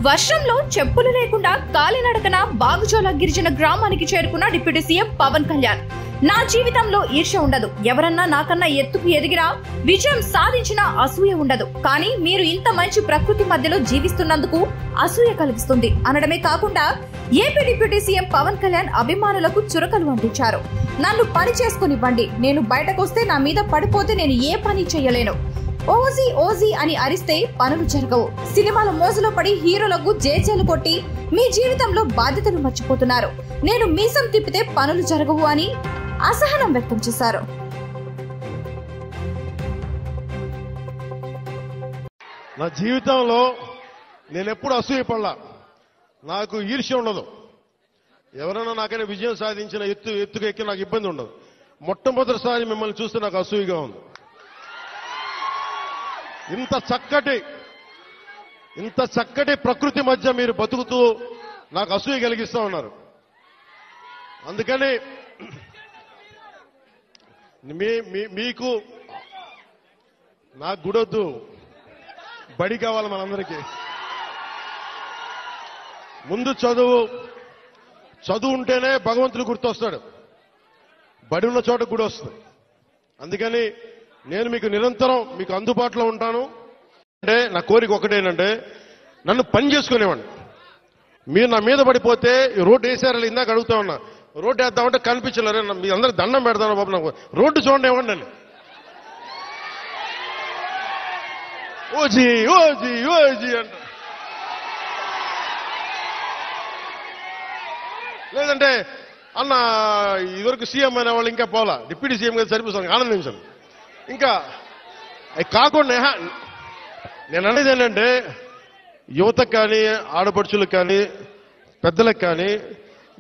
వర్షంలో చెప్పులు లేకుండా కాలినడకన బాగుజోల గిరిజన గ్రామానికి చేరుకున్న డిప్యూటీ సీఎం పవన్ కళ్యాణ్. నా జీవితంలో ఈర్ష్య ఉండదు, ఎవరన్నా నాకన్నా ఎత్తుకు ఎదిగినా విజయం సాధించిన అసూయ ఉండదు, కానీ మీరు ఇంత మంచి ప్రకృతి మధ్యలో జీవిస్తున్నందుకు అసూయ కలిగిస్తుంది అనడమే కాకుండా AP deputy CM Pawan Kalyan అభిమానులకు చురకలు అందించారు. నన్ను పని చేసుకునివ్వండి, నేను బయటకొస్తే నా మీద పడిపోతే నేను ఏ పని చేయలేను, ఓజీ ఓజీ అని అరిస్తే పనులు జరగవు, సినిమాల మోజులో పడి హీరోలకు జేజేలు కొట్టి మీ జీవితంలో బాధ్యతలు మర్చిపోతున్నారు, నేను మీసం తిప్పితే పనులు జరగవు అని అసహనం వ్యక్తం చేశారు. నా జీవితంలో నేను ఎప్పుడు అసూయపడలా, నాకు ఈర్ష్య ఉండదు, ఎవరైనా నాకైనా విజయం సాధించిన ఎత్తుకు ఎక్కి నాకు ఇబ్బంది ఉండదు. మొట్టమొదటిసారి మిమ్మల్ని చూస్తే నాకు అసూయగా ఉంది. ఇంత చక్కటి ప్రకృతి మధ్య మీరు బతుకుతూ నాకు అసూయ కలిగిస్తూ ఉన్నారు. అందుకని మీకు నాకు గుడొద్దు, బడి కావాలి మనందరికీ. ముందు చదువు ఉంటేనే భగవంతుడు గుర్తొస్తాడు, బడి ఉన్న చోట గుడి వస్తుంది. అందుకని నేను మీకు నిరంతరం మీకు అందుబాటులో ఉంటాను. అంటే నా కోరిక ఒకటేనంటే నన్ను పని చేసుకునేవాడిని. మీరు నా మీద పడిపోతే రోడ్డు వేసారని ఇందాక అడుగుతా ఉన్నా, రోడ్డు వేద్దామంటే కనిపించలేరు, మీ అందరూ దండం పెడతాను బాబు, నాకు రోడ్డు చూడండి ఇవ్వండి అని. ఓజీ ఓజీ ఓజీ అంట. లేదంటే అన్న ఇదివరకు సీఎం అనే వాళ్ళు ఇంకా పోలా, డిప్యూటీ సీఎం గారు సరిపోతాను, ఆనందించాను. ఇంకా అవి కాకుండా నేను అనేది ఏంటంటే యువతకు కానీ ఆడపడుచులకు కానీ పెద్దలకు కానీ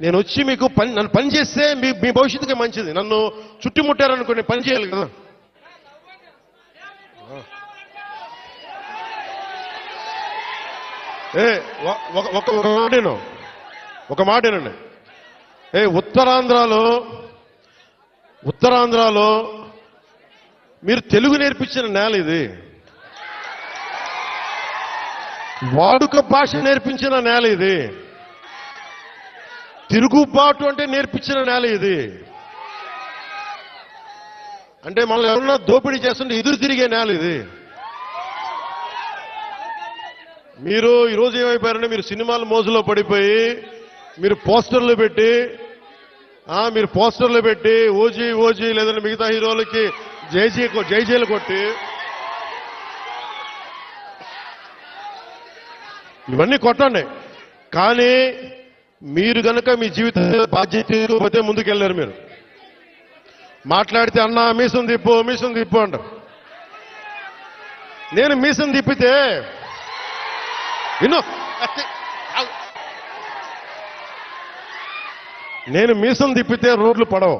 నేను వచ్చి మీకు నన్ను పని చేస్తే మీ భవిష్యత్తుకి మంచిది. నన్ను చుట్టుముట్టారనుకోండి, పని చేయాలి కదా. ఒక మాటేనండి. ఉత్తరాంధ్రలో మీరు తెలుగు నేర్పించిన నేల ఇది, వాడుక భాష నేర్పించిన నేల ఇది, తిరుగుబాటు అంటే నేర్పించిన నేల ఇది. అంటే మనల్ని ఎవరన్నా దోపిడీ చేస్తుంటే ఎదురు తిరిగే నేల ఇది. మీరు ఈరోజు ఏమైపోయారంటే మీరు సినిమాల మోజులో పడిపోయి మీరు పోస్టర్లు పెట్టి ఓజీ లేదంటే మిగతా హీరోలకి జైజీలు కొట్టి ఇవన్నీ కొట్టండి. కానీ మీరు గనక మీ జీవిత బాధ్యత ముందుకెళ్ళారు. మీరు మాట్లాడితే అన్నా మీసం తిప్పు అంటారు. నేను మీసం తిప్పితే రోడ్లు పడవు,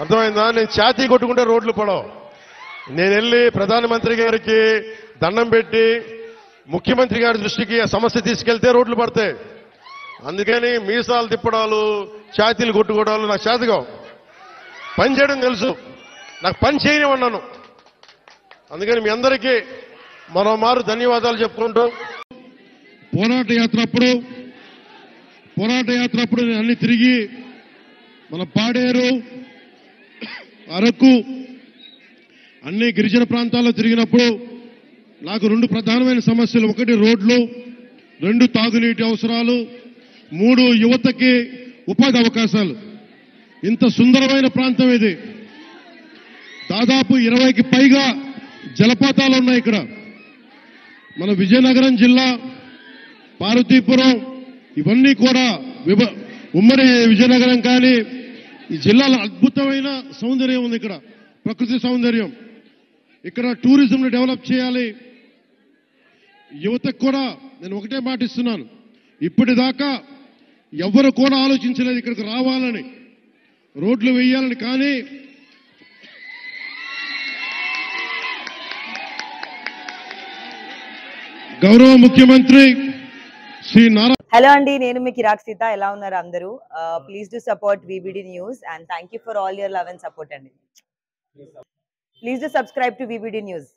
అర్థమైందా? నేను ఛాతీ కొట్టుకుంటే రోడ్లు పడవు. నేను వెళ్ళి ప్రధానమంత్రి గారికి దండం పెట్టి ముఖ్యమంత్రి గారి దృష్టికి ఆ సమస్య తీసుకెళ్తే రోడ్లు పడతాయి. అందుకని మీసాలు తిప్పడాలు ఛాతీలు కొట్టుకోవడాలు నాకు చేతగా, పని చేయడం తెలుసు, నాకు పని చేయనివన్నాను. అందుకని మీ అందరికీ మరోమారు ధన్యవాదాలు చెప్పుకుంటూ, పోరాట యాత్ర అప్పుడు నేను అన్ని తిరిగి మన పాడేరు అరకు అన్ని గిరిజన ప్రాంతాల్లో తిరిగినప్పుడు నాకు 2 ప్రధానమైన సమస్యలు, 1 రోడ్లు, 2 తాగునీటి అవసరాలు, 3 యువతకి ఉపాధి అవకాశాలు. ఇంత సుందరమైన ప్రాంతం ఇది. దాదాపు 20కి పైగా జలపాతాలు ఉన్నాయి ఇక్కడ. మన విజయనగరం జిల్లా, పార్వతీపురం ఇవన్నీ కూడా ఉమ్మడి విజయనగరం, కానీ ఈ జిల్లాలో అద్భుతమైన సౌందర్యం ఉంది. ఇక్కడ ప్రకృతి సౌందర్యం. ఇక్కడ టూరిజంను డెవలప్ చేయాలి. యువతకు కూడా నేను ఒకటే మాట ఇస్తున్నాను, ఇప్పటిదాకా ఎవరు కూడా ఆలోచించలేదు ఇక్కడికి రావాలని, రోడ్లు వేయాలని. కానీ గౌరవ ముఖ్యమంత్రి శ్రీ నారా. హలో అండి, నేను మీ కిరాక్ సీత. ఎలా ఉన్నారు అందరూ? Please do support VBD news and thank you for all your love and support అండి. Please do subscribe to VVD News.